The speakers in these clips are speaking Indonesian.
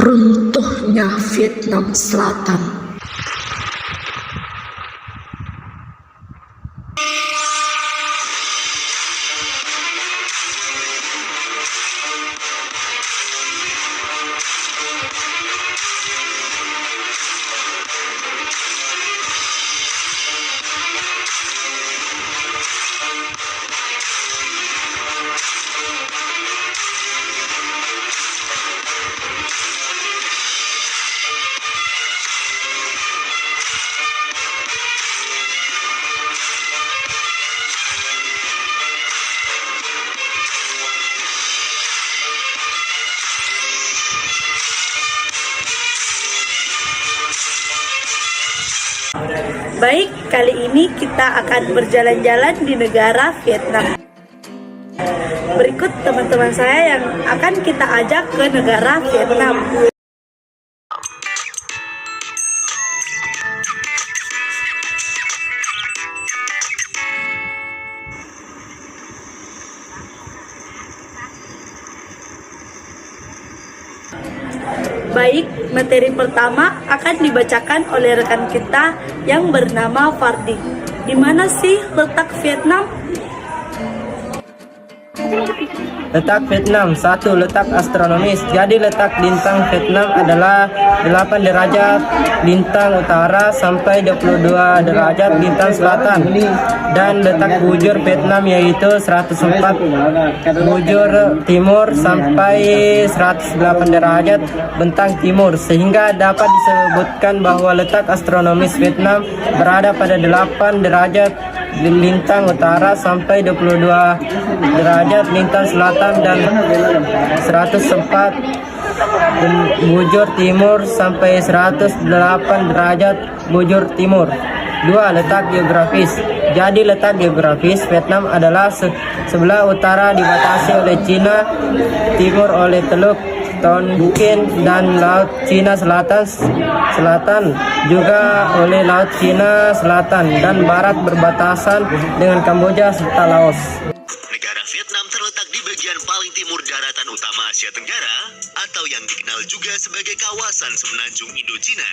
runtuhnya Vietnam Selatan. Baik, kali ini kita akan berjalan-jalan di negara Vietnam. Berikut teman-teman saya yang akan kita ajak ke negara Vietnam. Baik, materi pertama akan dibacakan oleh rekan kita yang bernama Fardi. Di mana sih letak Vietnam? Letak Vietnam. 1. Letak astronomis. Jadi letak lintang Vietnam adalah 8 derajat lintang utara sampai 22 derajat lintang selatan. Dan letak bujur Vietnam yaitu 104 bujur timur sampai 108 derajat bentang timur. Sehingga dapat disebutkan bahwa letak astronomis Vietnam berada pada 8 derajat lintang utara sampai 22 derajat lintang selatan dan 104 bujur timur sampai 108 derajat bujur timur. 2. Letak geografis. Jadi letak geografis Vietnam adalah sebelah utara dibatasi oleh Cina, timur oleh Teluk Tonkin dan Laut Cina Selatan juga oleh Laut Cina Selatan dan barat berbatasan dengan Kamboja serta Laos. Negara Vietnam terletak di bagian paling timur daratan utama Asia Tenggara atau yang dikenal juga sebagai kawasan semenanjung Indochina.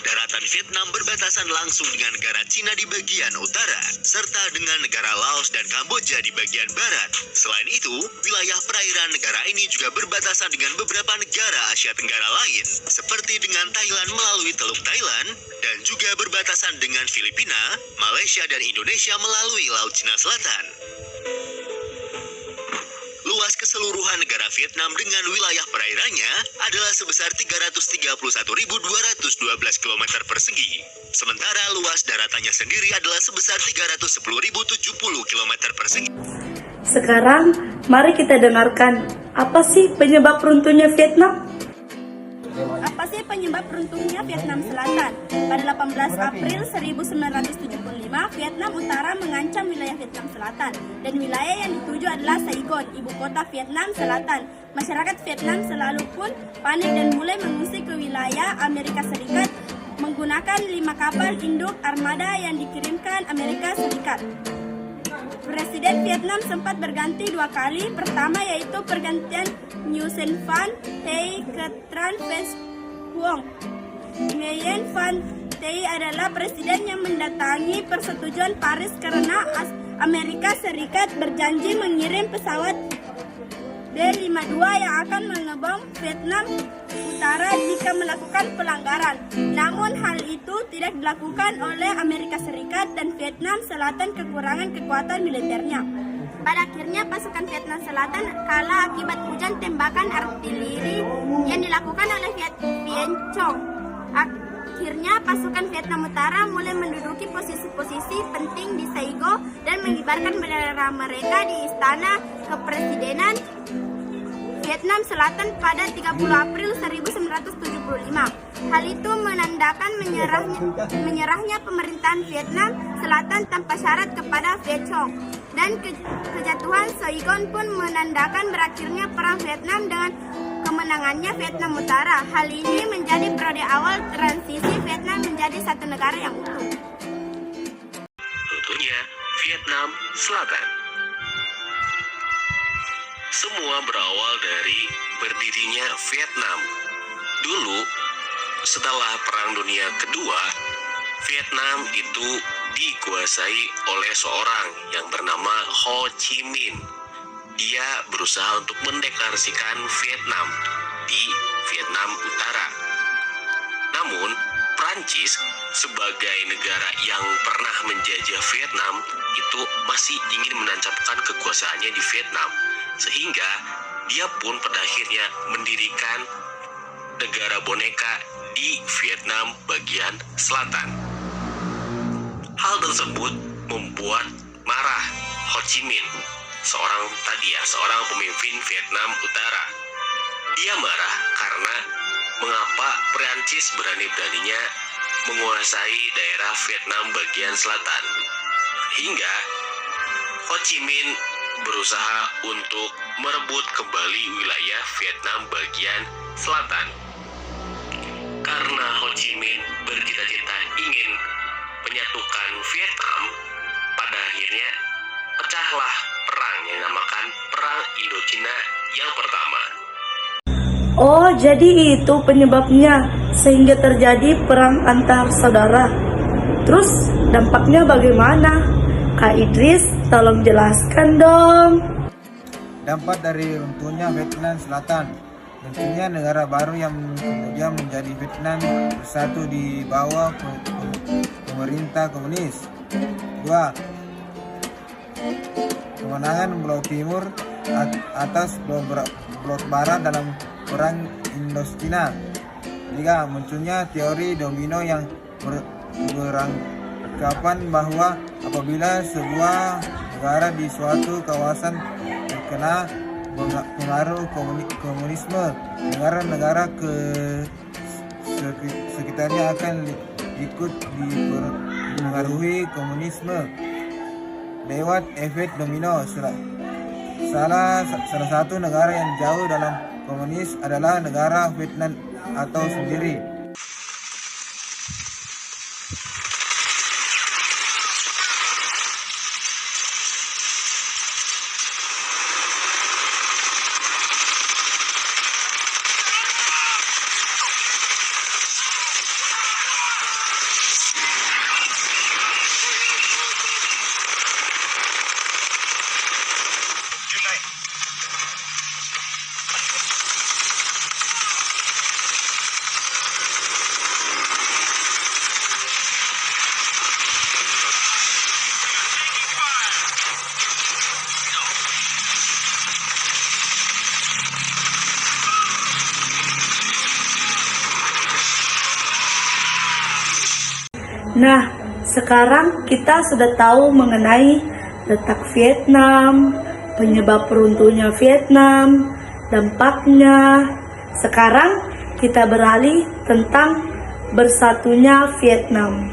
Daratan Vietnam berbatasan langsung dengan negara Cina di bagian utara serta dengan negara Laos dan Kamboja di bagian barat. Selain itu, wilayah perairan negara ini juga berbatasan dengan beberapa negara Asia Tenggara lain seperti dengan Thailand melalui Teluk Thailand dan juga berbatasan dengan Filipina, Malaysia dan Indonesia melalui Laut Cina Selatan. Luas keseluruhan negara Vietnam dengan wilayah perairannya adalah sebesar 331.212 km persegi. Sementara luas daratannya sendiri adalah sebesar 310.070 km persegi. Sekarang, mari kita dengarkan apa sih penyebab runtuhnya Vietnam? Apa sih penyebab runtuhnya Vietnam Selatan? Pada 18 April 1975, Vietnam Utara mengancam wilayah Vietnam Selatan dan wilayah yang dituju adalah Saigon, ibu kota Vietnam Selatan. Masyarakat Vietnam selalu pun panik dan mulai mengungsi ke wilayah Amerika Serikat menggunakan 5 kapal induk armada yang dikirimkan Amerika Serikat. Presiden Vietnam sempat berganti 2 kali. Pertama yaitu pergantian Nguyen Van Thi ke Tran Van Huong. Nguyen Van Thi adalah presiden yang mendatangi persetujuan Paris karena Amerika Serikat berjanji mengirim pesawat B-52 yang akan mengebom Vietnam Utara jika melakukan pelanggaran. Namun hal itu tidak dilakukan oleh Amerika Serikat dan Vietnam Selatan kekurangan kekuatan militernya. Pada akhirnya pasukan Vietnam Selatan kalah akibat hujan tembakan artileri yang dilakukan oleh Viet Cong. Akhirnya pasukan Vietnam Utara mulai menduduki posisi-posisi penting di Saigon dan mengibarkan bendera mereka di istana kepresidenan Vietnam Selatan pada 30 April 1975. Hal itu menandakan menyerahnya pemerintahan Vietnam Selatan tanpa syarat kepada Viet Cong. Dan kejatuhan Saigon pun menandakan berakhirnya Perang Vietnam dengan kemenangannya Vietnam Utara. Hal ini menjadi periode awal transisi Vietnam menjadi satu negara yang utuh. Tentunya Vietnam Selatan. Semua berawal dari berdirinya Vietnam. Dulu, setelah Perang Dunia Kedua, Vietnam itu dikuasai oleh seorang yang bernama Ho Chi Minh. Dia berusaha untuk mendeklarasikan Vietnam di Vietnam Utara. Namun, Prancis sebagai negara yang pernah menjajah Vietnam itu masih ingin menancapkan kekuasaannya di Vietnam, sehingga dia pun pada akhirnya mendirikan negara boneka di Vietnam bagian selatan. Hal tersebut membuat marah Ho Chi Minh, seorang pemimpin Vietnam Utara. Dia marah karena mengapa Prancis berani-beraninya menguasai daerah Vietnam bagian selatan. Hingga Ho Chi Minh berusaha untuk merebut kembali wilayah Vietnam bagian selatan. Karena Ho Chi Minh bercita-cita ingin menyatukan Vietnam, pada akhirnya pecahlah perang yang dinamakan Perang Indochina yang pertama. Oh, jadi itu penyebabnya sehingga terjadi perang antar saudara. Terus dampaknya bagaimana? Kak Idris, tolong jelaskan dong. Dampak dari runtuhnya Vietnam Selatan, tentunya negara baru yang kemudian menjadi Vietnam bersatu di bawah pemerintah komunis. 2. Kemenangan Blok Timur atas Blok Barat dalam Perang Indochina. 3. Munculnya teori domino yang beranggapan bahwa apabila sebuah negara di suatu kawasan terkena pengaruh komunisme, negara-negara sekitarnya akan ikut dipengaruhi komunisme lewat efek domino. Salah satu negara yang jauh dalam komunis adalah negara Vietnam atau sendiri. Nah, sekarang kita sudah tahu mengenai letak Vietnam, penyebab runtuhnya Vietnam, dampaknya. Sekarang kita beralih tentang bersatunya Vietnam.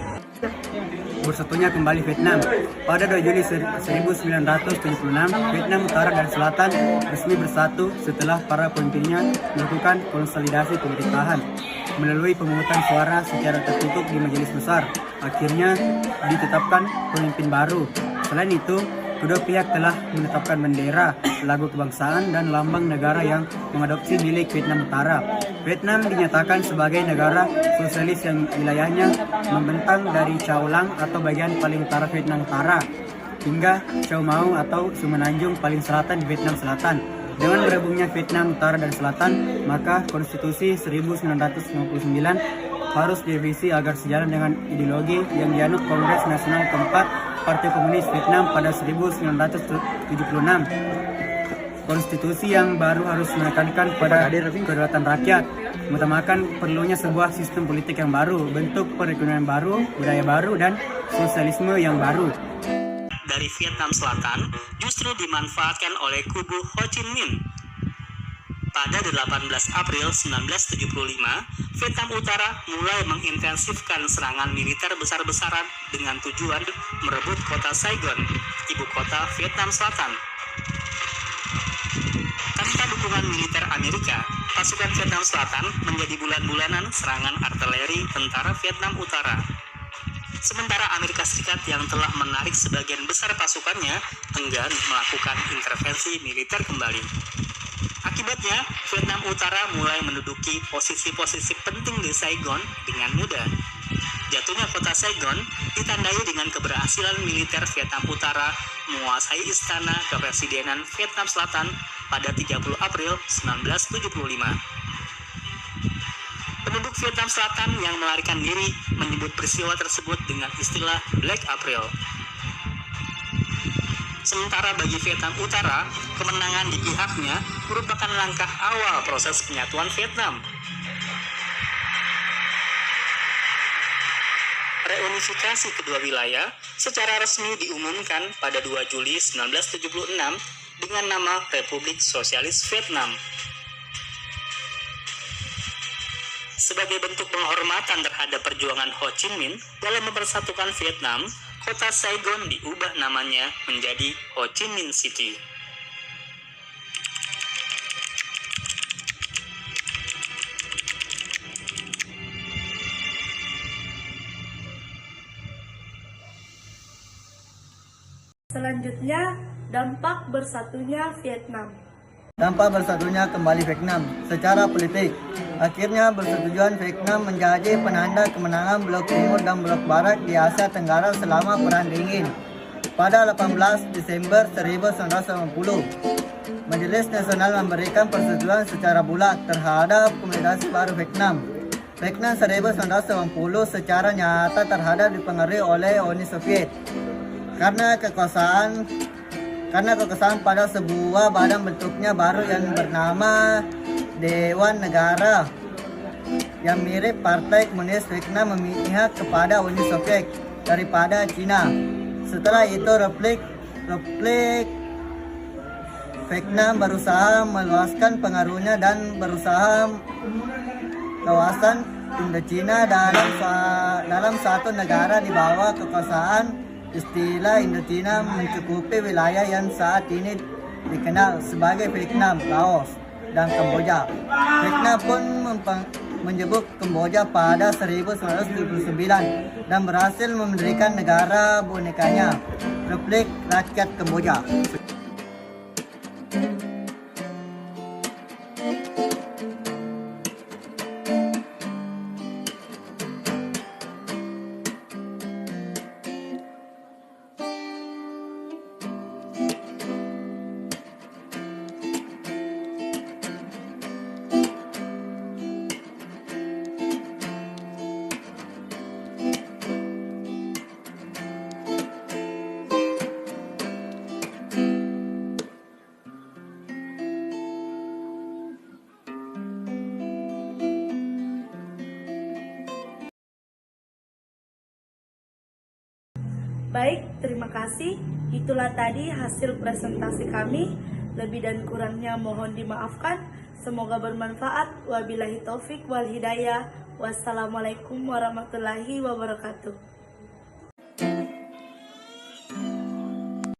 Bersatunya kembali Vietnam. Pada 2 Juli 1976, Vietnam Utara dan Selatan resmi bersatu setelah para pemimpinnya melakukan konsolidasi pemerintahan melalui pemungutan suara secara tertutup di Majelis Besar. Akhirnya ditetapkan pemimpin baru. Selain itu, kedua pihak telah menetapkan bendera, lagu kebangsaan, dan lambang negara yang mengadopsi milik Vietnam Utara. Vietnam dinyatakan sebagai negara sosialis yang wilayahnya membentang dari Chao Lang atau bagian paling utara Vietnam Utara hingga Chao Mau atau Semenanjung paling selatan di Vietnam Selatan. Dengan bergabungnya Vietnam Utara dan Selatan, maka Konstitusi 1959 harus direvisi agar sejalan dengan ideologi yang dianut Kongres Nasional keempat Partai Komunis Vietnam pada 1976. Konstitusi yang baru harus menekankan pada kedaulatan rakyat, mengutamakan perlunya sebuah sistem politik yang baru, bentuk perekonomian baru, budaya baru, dan sosialisme yang baru. Dari Vietnam Selatan justru dimanfaatkan oleh kubu Ho Chi Minh. Pada 18 April 1975, Vietnam Utara mulai mengintensifkan serangan militer besar-besaran dengan tujuan merebut kota Saigon, ibu kota Vietnam Selatan. Tanpa dukungan militer Amerika, pasukan Vietnam Selatan menjadi bulan-bulanan serangan artileri tentara Vietnam Utara. Sementara Amerika Serikat yang telah menarik sebagian besar pasukannya enggan melakukan intervensi militer kembali. Akibatnya, Vietnam Utara mulai menduduki posisi-posisi penting di Saigon dengan mudah. Jatuhnya kota Saigon ditandai dengan keberhasilan militer Vietnam Utara menguasai istana kepresidenan Vietnam Selatan pada 30 April 1975. Penduduk Vietnam Selatan yang melarikan diri menyebut peristiwa tersebut dengan istilah Black April. Sementara bagi Vietnam Utara, kemenangan di pihaknya merupakan langkah awal proses penyatuan Vietnam. Reunifikasi kedua wilayah secara resmi diumumkan pada 2 Juli 1976 dengan nama Republik Sosialis Vietnam. Sebagai bentuk penghormatan terhadap perjuangan Ho Chi Minh dalam mempersatukan Vietnam, kota Saigon diubah namanya menjadi Ho Chi Minh City. Selanjutnya, dampak bersatunya Vietnam. Dampak bersatunya kembali Vietnam secara politik. Akhirnya persetujuan Vietnam menjadi penanda kemenangan Blok Timur dan Blok Barat di Asia Tenggara selama Perang Dingin. Pada 18 Desember 1990, Majelis Nasional memberikan persetujuan secara bulat terhadap komunitas baru Vietnam. Vietnam 1990 secara nyata terhadap dipengaruhi oleh Uni Soviet. Karena kekuasaan pada sebuah badan bentuknya baru yang bernama Dewan Negara yang mirip Partai Komunis Vietnam memihak kepada Uni Soviet daripada Cina. Setelah itu Republik Vietnam berusaha meluaskan pengaruhnya dan berusaha kawasan Indochina dalam satu negara di bawah kekuasaan. Istilah Indochina mencukupi wilayah yang saat ini dikenal sebagai Vietnam, Laos, dan Kamboja. Vietnam pun menyebut Kamboja pada 1979 dan berhasil mendirikan negara bonekanya, Republik Rakyat Kamboja. Baik, terima kasih. Itulah tadi hasil presentasi kami. Lebih dan kurangnya mohon dimaafkan. Semoga bermanfaat. Wabillahi taufik wal hidayah. Wassalamualaikum warahmatullahi wabarakatuh.